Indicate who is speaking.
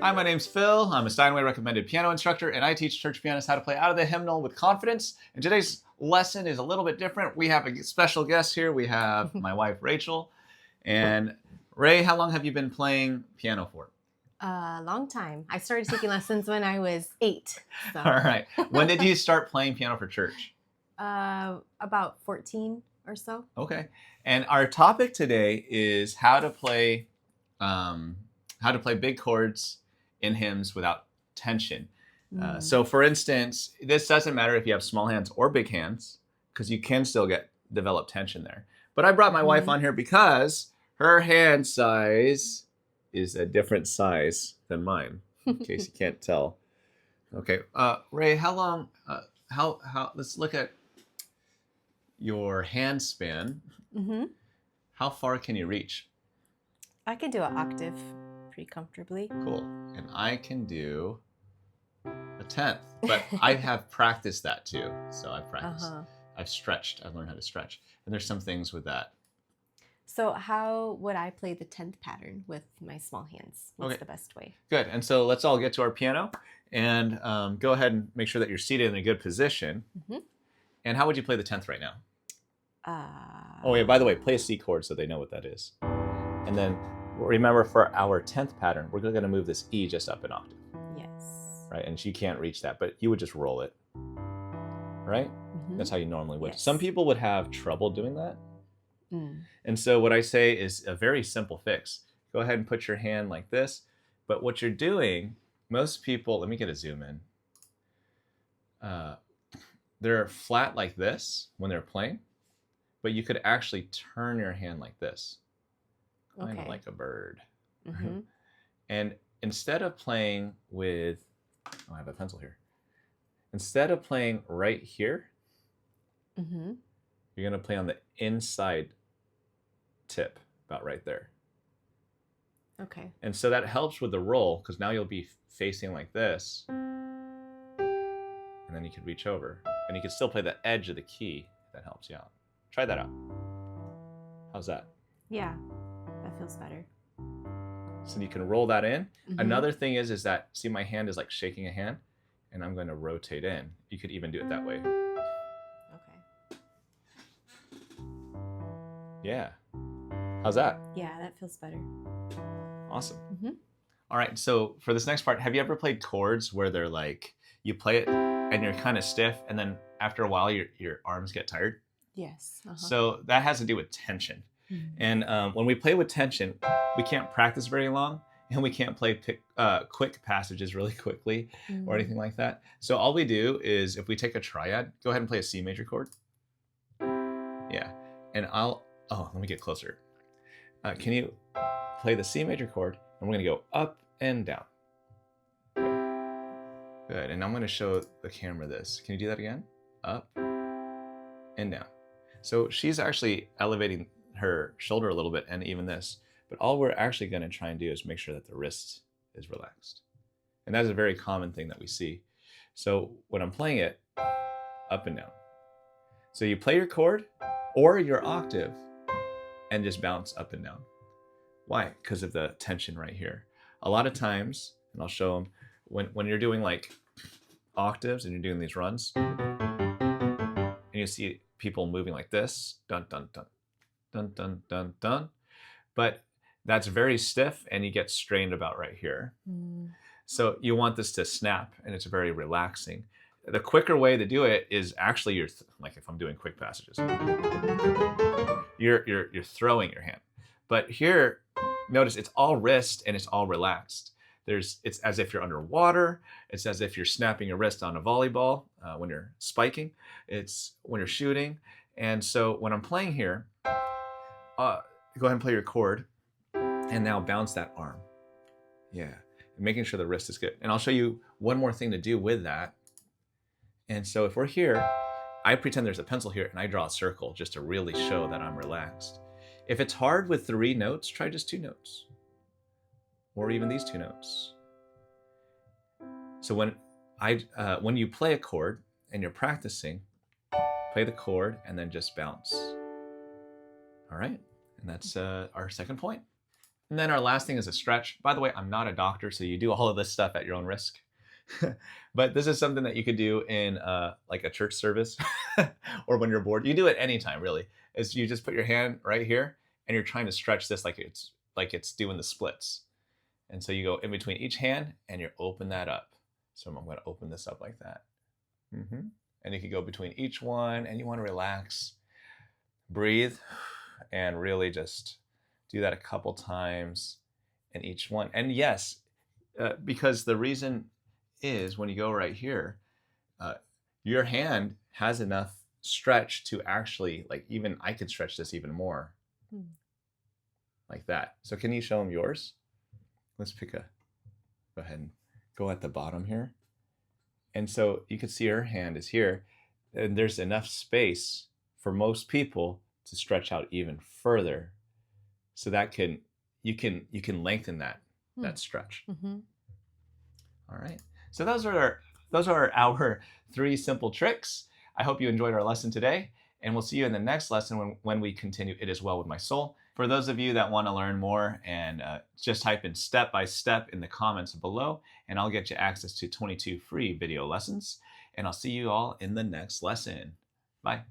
Speaker 1: Hi, my name's Phil. I'm a Steinway recommended piano instructor, and I teach church pianists how to play out of the hymnal with confidence. And today's lesson is a little bit different. We have a special guest here. We have my wife, Rachel. And Ray, how long have you been playing piano for?
Speaker 2: A long time. I started taking lessons when I was 8. So.
Speaker 1: All right. When did you start playing piano for church?
Speaker 2: About 14 or so.
Speaker 1: Okay. And our topic today is how to play big chords in hymns without tension. So for instance, this doesn't matter if you have small hands or big hands, because you can still develop tension there. But I brought my wife on here because her hand size is a different size than mine, in case you can't tell. Okay, Ray, how long, let's look at your hand span. How far can you reach?
Speaker 2: I could do an octave pretty comfortably.
Speaker 1: Cool. And I can do a tenth, but I have practiced that too. So I've practiced. I've stretched. I've learned how to stretch. And there's some things with that.
Speaker 2: So how would I play the 10th pattern with my small hands? What's the best way?
Speaker 1: Good. And so let's all get to our piano and go ahead and make sure that you're seated in a good position. And how would you play the 10th right now? Oh yeah, by the way, play a C chord so they know what that is. And then remember, for our 10th pattern, we're going to move this E just up an octave.
Speaker 2: Yes.
Speaker 1: Right, and you can't reach that, but you would just roll it. Right? That's how you normally would. Yes. Some people would have trouble doing that. And so what I say is a very simple fix. Go ahead and put your hand like this. But what you're doing, most people, let me get a zoom in. They're flat like this when they're playing, but you could actually turn your hand like this. Kind of like a bird. And instead of playing with, I have a pencil here. Instead of playing right here, you're going to play on the inside tip, about right there.
Speaker 2: Okay.
Speaker 1: And so that helps with the roll, because now you'll be facing like this. And then you could reach over. And you can still play the edge of the key. That helps you out. Try that out. How's that?
Speaker 2: Yeah. That feels better.
Speaker 1: So you can roll that in. Another thing is that, see, my hand is like shaking a hand, and I'm going to rotate in. You could even do it that way.
Speaker 2: Okay.
Speaker 1: Yeah. How's that?
Speaker 2: Yeah, that feels better.
Speaker 1: Awesome. All right, so for this next part, have you ever played chords where they're like, you play it and you're kind of stiff, and then after a while your arms get tired?
Speaker 2: Yes.
Speaker 1: So that has to do with tension. And when we play with tension, we can't practice very long, and we can't play quick passages really quickly or anything like that. So all we do is, if we take a triad, go ahead and play a C major chord. Yeah. And let me get closer. Can you play the C major chord? And we're going to go up and down. Good. And I'm going to show the camera this. Can you do that again? Up and down. So she's actually elevating her shoulder a little bit, and even this. But all we're actually going to try and do is make sure that the wrist is relaxed. And that is a very common thing that we see. So when I'm playing it, up and down. So you play your chord or your octave and just bounce up and down. Why? Because of the tension right here. A lot of times, and I'll show them, when you're doing like octaves and you're doing these runs, and you see people moving like this, dun, dun, dun, dun, dun, dun, dun. But that's very stiff, and you get strained about right here. So you want this to snap, and it's very relaxing. The quicker way to do it is actually like if I'm doing quick passages, you're throwing your hand. But here, notice it's all wrist and it's all relaxed. It's as if you're underwater. It's as if you're snapping your wrist on a volleyball when you're spiking. It's when you're shooting. And so when I'm playing here, go ahead and play your chord, and now bounce that arm. Yeah, and making sure the wrist is good. And I'll show you one more thing to do with that. And so if we're here, I pretend there's a pencil here, and I draw a circle just to really show that I'm relaxed. If it's hard with 3 notes, try just 2 notes. Or even these 2 notes. So when you play a chord and you're practicing, play the chord and then just bounce. All right, and that's our second point. And then our last thing is a stretch. By the way, I'm not a doctor, so you do all of this stuff at your own risk. But this is something that you could do in like a church service or when you're bored. You do it anytime, really. Is you just put your hand right here and you're trying to stretch this like it's doing the splits. And so you go in between each hand and you open that up. So I'm going to open this up like that. And you can go between each one and you want to relax, breathe, and really just do that a couple times in each one. And yes, because the reason is when you go right here, your hand has enough stretch to actually, like, even I could stretch this even more like that. So can you show them yours? Let's go ahead and go at the bottom here. And so you can see her hand is here, and there's enough space for most people to stretch out even further. So that you can lengthen that stretch. All right. So those are our 3 simple tricks. I hope you enjoyed our lesson today, and we'll see you in the next lesson when we continue It Is Well With My Soul. For those of you that want to learn more, and just type in step by step in the comments below, and I'll get you access to 22 free video lessons. And I'll see you all in the next lesson. Bye.